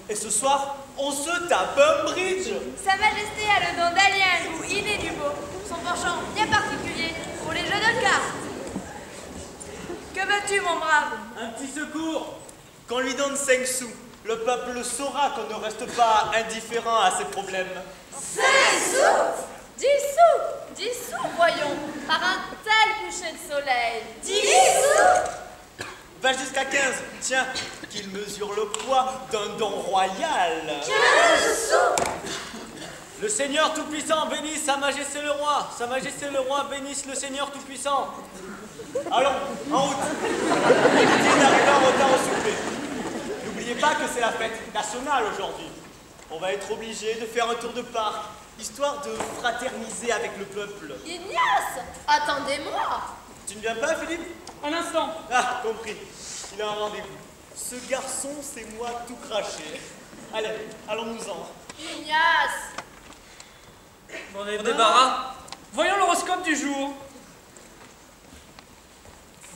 Et ce soir, on se tape un bridge. Sa Majesté a le don d'allier un goût inné du beau, son penchant bien particulier pour les jeux de cartes. Que veux-tu, mon brave? Un petit secours. Qu'on lui donne 5 sous. Le peuple saura qu'on ne reste pas indifférent à ses problèmes. 5 sous? 10 sous? 10 sous, voyons, par un tel coucher de soleil. 10 sous? Va jusqu'à 15. Tiens, qu'il mesure le poids d'un don royal. 15 sous? Le Seigneur Tout-Puissant bénisse Sa Majesté le Roi. Sa Majesté le Roi bénisse le Seigneur Tout-Puissant. Allons, en route. Évitez d'arriver en retard au souper. N'oubliez pas que c'est la fête nationale aujourd'hui. On va être obligé de faire un tour de parc, histoire de fraterniser avec le peuple. Ignace, attendez-moi. Tu ne viens pas, Philippe? Un instant. Ah, compris. Il a un rendez-vous. Ce garçon, c'est moi tout craché. Allez, allons-nous-en. Ignace. Bon débarras. Voyons l'horoscope du jour.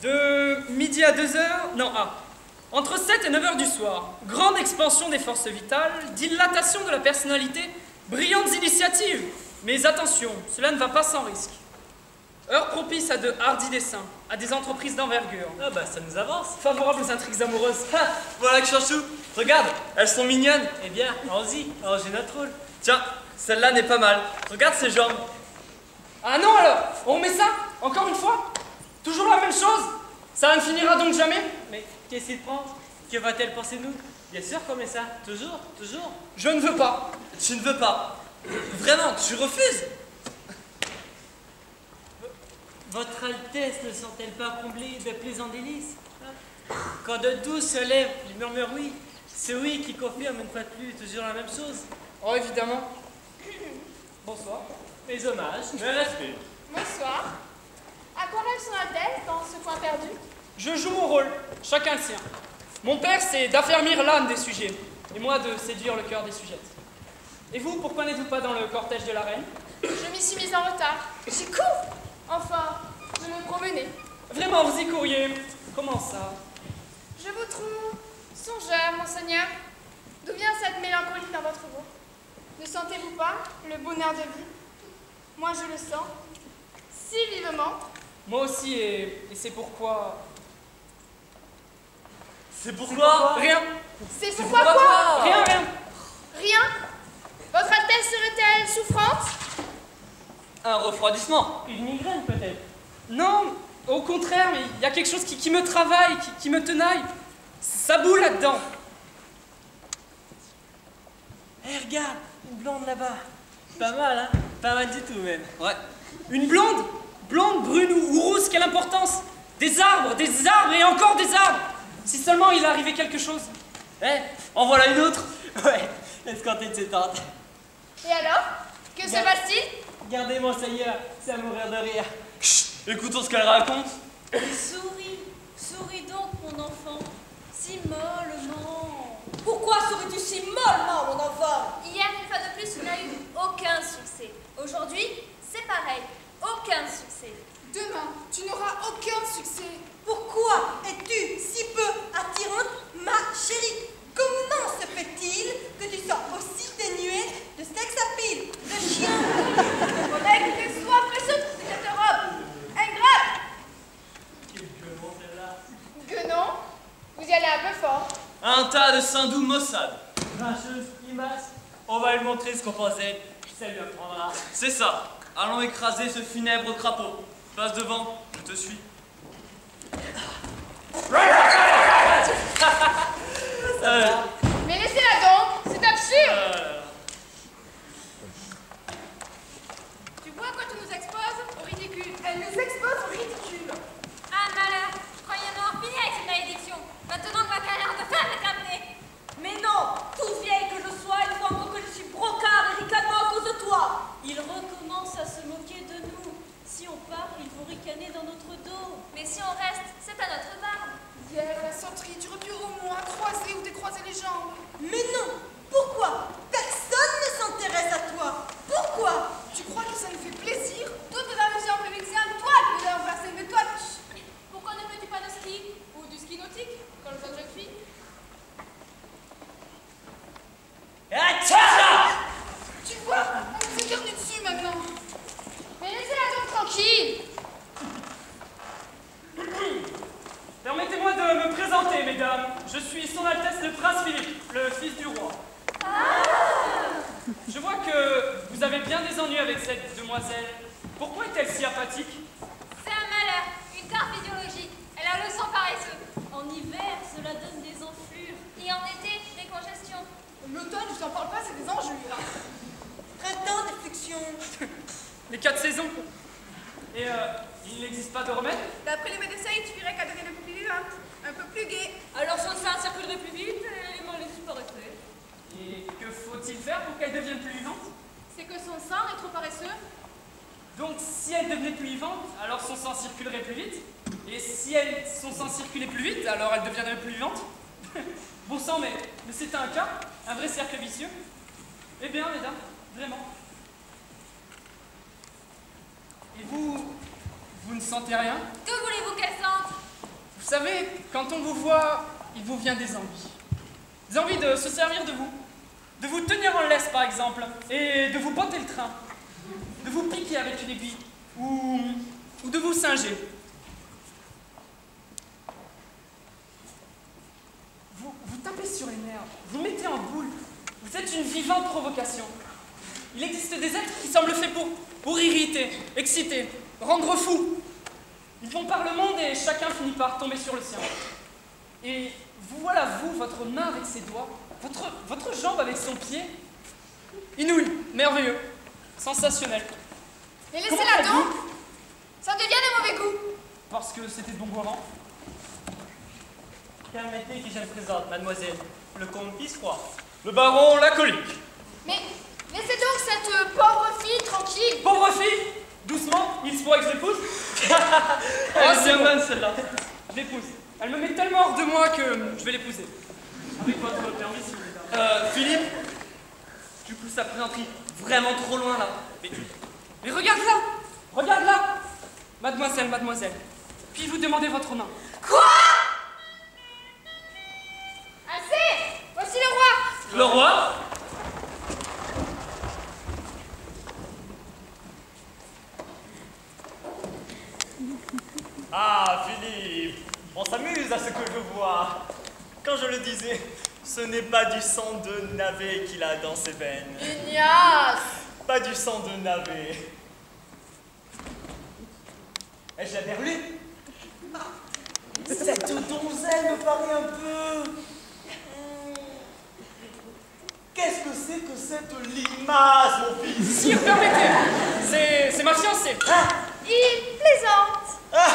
De midi à 2h, non, entre 7 et 9h du soir. Grande expansion des forces vitales, dilatation de la personnalité, brillantes initiatives. Mais attention, cela ne va pas sans risque. Heure propice à de hardis dessins, à des entreprises d'envergure. Ah bah ça nous avance. Favorable aux intrigues amoureuses. Ha, voilà que Chanchou. Regarde, elles sont mignonnes. Eh bien, allons-y, j'ai notre rôle. Tiens, celle-là n'est pas mal. Regarde ses jambes. Ah non alors, on met ça? Encore une fois? Toujours la même chose? Ça ne finira donc jamais? Mais qu'est-ce qu'il te prend? Que va-t-elle penser de nous? Bien sûr qu'on met ça. Toujours, toujours. Je ne veux pas. Tu ne veux pas? Vraiment, tu refuses? Votre Altesse ne sent-elle pas comblée de plaisants délices? Quand de douces lèvres lui murmurent oui, c'est oui qui confirme une fois de plus toujours la même chose. Oh évidemment. Bonsoir. Mes hommages, mes respects. Bonsoir. À quoi rêve son Altesse dans ce coin perdu? Je joue mon rôle, chacun le sien. Mon père, c'est d'affermir l'âme des sujets, et moi de séduire le cœur des sujettes. Et vous, pourquoi n'êtes-vous pas dans le cortège de la reine? Je m'y suis mise en retard. J'y cours. Enfin, je me promenais. Vraiment, vous y courriez? Comment ça? Je vous trouve songeur, monseigneur. D'où vient cette mélancolie dans votre voix? Ne sentez-vous pas le bonheur de vie? Moi, je le sens si vivement. Moi aussi, et c'est pourquoi... C'est pourquoi? Rien. C'est pourquoi quoi? Rien, rien. Rien? Votre Altesse serait-elle souffrante? Un refroidissement. Une migraine peut-être. Non, au contraire, mais il y a quelque chose qui me travaille, qui me tenaille. Ça boue là-dedans. Hé, regarde, une blonde là-bas. Pas mal, hein? Pas mal du tout, même. Ouais. Une blonde? Blonde, brune ou rousse, quelle importance? Des arbres et encore des arbres. Si seulement il arrivait quelque chose. En voilà une autre. Ouais, escanté de ses tentes. Et alors? Que se passe-t-il? Regardez mon seigneur, c'est à mourir de rire. Chut, écoutons ce qu'elle raconte. Souris donc, mon enfant, si mollement. Pourquoi souris-tu si mollement, mon enfant? Hier, une fois de plus, tu n'as eu aucun succès. Aujourd'hui, c'est pareil. Aucun succès. Demain, tu n'auras aucun succès. Pourquoi es-tu si peu attirante, ma chérie? Comment se fait-il que tu sois aussi dénuée de sex appeal, de chien? Collègue, que sois précieux de cette robe. Ingrate! Quel gueulement celle-là. Guenon, vous y allez un peu fort. Un tas de Sindou Mossad. Grincheuse, limace. On va lui montrer ce qu'on pensait. Ça lui apprendra. C'est ça. Allons écraser ce funèbre crapaud. Passe devant, je te suis. Mais laissez-la donc, c'est absurde. Tu vois quoi tu nous exposes au ridicule? Elle nous expose au ridicule. Ah malheur, je croyais en avoir fini avec cette malédiction. Maintenant que ma carrière de femme est terminée. Mais non, toute vieille que je sois, il faut encore que je suis brocard et ricanement à cause de toi. Il recommence à se moquer de nous. Si on part, il faut ricaner ricaner dans notre dos. Mais si on reste, c'est à notre barbe. Hier, à la sauterie, tu aurais pu au moins croiser ou décroiser les jambes. Mais non! Pourquoi? Personne ne s'intéresse à toi! Pourquoi? Tu crois que ça nous fait plaisir? Toutes les amusements provinciales, toi, tu dois remplacer, mais toi, Pourquoi ne fais-tu pas de ski? Ou du ski nautique, comme les autres jeunes filles? tu vois, on s'éternue dessus maintenant. Mais laissez-la donc tranquille. Permettez-moi de me présenter, mesdames. Je suis Son Altesse le Prince Philippe, le fils du roi. Je vois que vous avez bien des ennuis avec cette demoiselle. Pourquoi est-elle si apathique? C'est un malheur, une tare physiologique. Elle a le sang paresseux. En hiver, cela donne des enflures. Et en été, des congestions. L'automne, je t'en parle pas, c'est des enjeux. Printemps des fluxions. Les 4 saisons. Et il n'existe pas de remède? D'après les médecins, il suffirait qu'elle devienne un peu plus vivante, un peu plus gaie. Alors son sein circulerait plus vite et les malaises disparaîtraient. Et que faut-il faire pour qu'elle devienne plus vivante? C'est que son sang est trop paresseux. Donc si elle devenait plus vivante, alors son sang circulerait plus vite. Et si son sang circulait plus vite, alors elle deviendrait plus vivante. Bon sang, mais c'est un cas, un vrai cercle vicieux. Eh bien, mesdames, vraiment. Et vous ne sentez rien? Que voulez-vous qu'elle sente? Vous savez, quand on vous voit, il vous vient des envies. Des envies de se servir de vous tenir en laisse par exemple, et de vous botter le train, de vous piquer avec une aiguille, ou de vous singer. Vous tapez sur les nerfs, vous mettez en boule, vous êtes une vivante provocation. Il existe des êtres qui semblent faits pour irriter, exciter, rendre fou. Ils vont par le monde et chacun finit par tomber sur le sien. Et vous voilà, votre main avec ses doigts, votre jambe avec son pied. Inouï, merveilleux, sensationnel. Mais Comment laissez-la faites-vous? donc. Ça devient de mauvais goût. Parce que c'était de bon goût avant. Permettez que je me présente, mademoiselle. Le comte Piscroix. Le baron Lacolique. Mais laissez donc cette pauvre fille tranquille. Pauvre fille, doucement, il se pourrait que je l'épouse. Elle est c'est bien bon. bonne celle-là. Je l'épouse. Elle me met tellement hors de moi que je vais l'épouser. Avec votre permission, mesdames. Philippe, tu pousses ta plaisanterie vraiment trop loin là. Mais regarde là, mademoiselle. Puis vous demandez votre main. Assez. Voici le roi. Le roi? Ah, Philippe, on s'amuse à ce que je vois. Quand je le disais, ce n'est pas du sang de navet qu'il a dans ses veines. Ignace. Pas du sang de navet. Ai-je la berlue? Cette donzelle me paraît un peu... Qu'est-ce que cette limace, mon fils? Si vous permettez, c'est ma fiancée. Ah, Il plaisante. ah,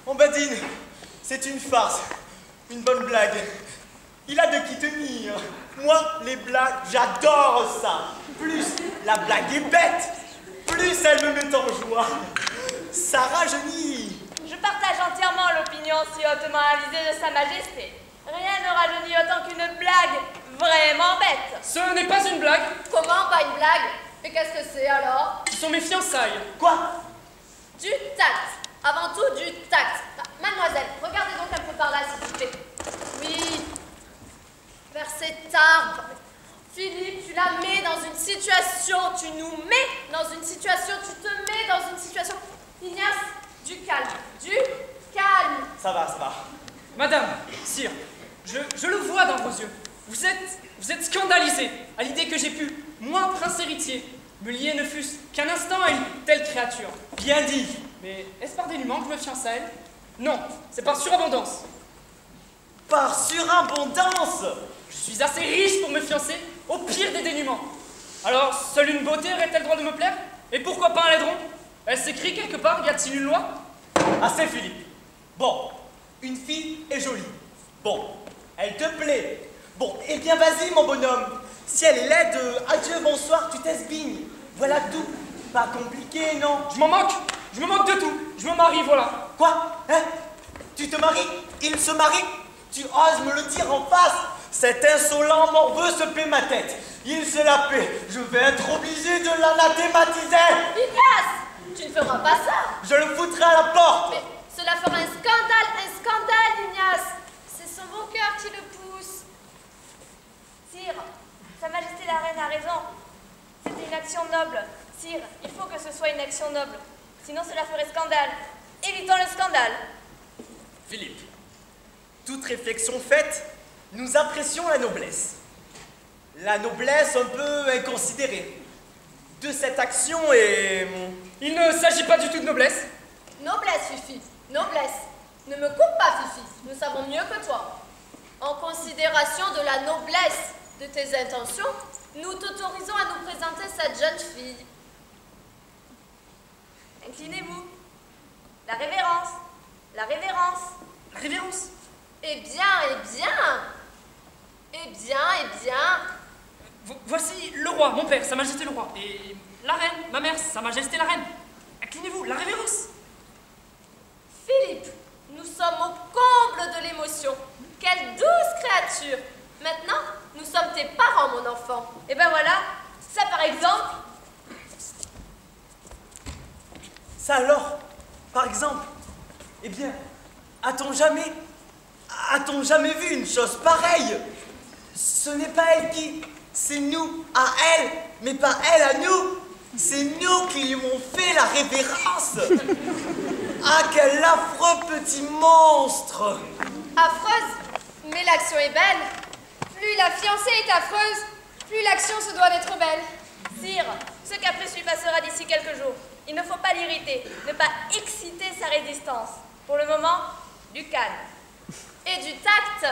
on badine. C'est une farce, une bonne blague. Il a de qui tenir. Moi, les blagues, j'adore ça. Plus la blague est bête, plus elle me met en joie. Ça rajeunit. Je partage entièrement l'opinion si hautement avisée de Sa Majesté. Rien ne rajeunit autant qu'une blague vraiment bête. Ce n'est pas une blague, Comment pas une blague? Mais qu'est-ce que c'est alors? ce sont mes fiançailles. Quoi? Du tact. Avant tout, du tact. Mademoiselle, regardez donc un peu par là, s'il vous plaît. Oui. Vers cet arbre. Philippe, tu la mets dans une situation, tu nous mets dans une situation, tu te mets dans une situation. Ignace, du calme. Du calme. Ça va, ça va. Madame, sire, je le vois dans vos yeux. Vous êtes scandalisé à l'idée que j'ai pu, moi, prince héritier, me lier ne fût-ce qu'un instant à une telle créature. Bien dit. Mais est-ce par dénuement que je me fiance à elle? Non, c'est par surabondance. Par surabondance. Je suis assez riche pour me fiancer au pire des dénûments. Alors, seule une beauté aurait-elle le droit de me plaire? Et pourquoi pas un laidron? Elle s'écrit quelque part, y a-t-il une loi? Assez, Philippe. Bon, une fille est jolie. Bon, elle te plaît. Bon, eh bien vas-y, mon bonhomme. Si elle est laide, adieu, bonsoir, tu t'esbignes. Voilà tout. Pas compliqué, non? Je m'en moque. Je me moque de tout. Je me marie, voilà. Quoi? Hein? Tu te maries? Il se marie? Tu oses me le dire en face? Cet insolent morveux se paie ma tête. Il se la paie. Je vais être obligé de l'anathématiser. Ignace, tu ne feras pas ça. Je le foutrai à la porte. Mais cela fera un scandale, Ignace. C'est son bon cœur qui le pousse. Sire, Sa Majesté la Reine a raison. C'était une action noble. Sire, il faut que ce soit une action noble. Sinon cela ferait scandale. Évitons le scandale. Philippe, toute réflexion faite, nous apprécions la noblesse. La noblesse un peu inconsidérée de cette action est... Il ne s'agit pas du tout de noblesse. Noblesse, Fifi, noblesse. Ne me coupe pas, Fifi, nous savons mieux que toi. En considération de la noblesse de tes intentions, nous t'autorisons à nous présenter cette jeune fille. Inclinez-vous. La révérence. La révérence. La révérence. Eh bien. Voici le roi, mon père, Sa Majesté le roi. Et la reine, ma mère, Sa Majesté la reine. Inclinez-vous, la révérence. Philippe, nous sommes au comble de l'émotion. Quelle douce créature. Maintenant, nous sommes tes parents, mon enfant. Et ben voilà, ça par exemple. Ça alors, par exemple, eh bien, a-t-on jamais vu une chose pareille? Ce n'est pas elle qui, c'est nous à elle, mais pas elle à nous. C'est nous qui lui avons fait la révérence. Ah, quel affreux petit monstre! Affreuse, mais l'action est belle. Plus la fiancée est affreuse, plus l'action se doit d'être belle. Sire, ce caprice lui passera d'ici quelques jours. Il ne faut pas l'irriter, ne pas exciter sa résistance. Pour le moment, du calme. Et du tact.